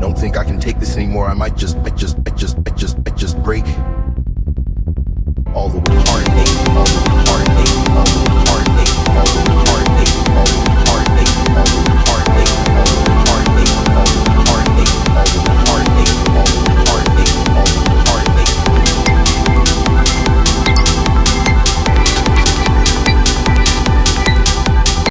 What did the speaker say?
don't think I can take this anymore. I might just break. All the heartache, all the heartache, all the heartache, all the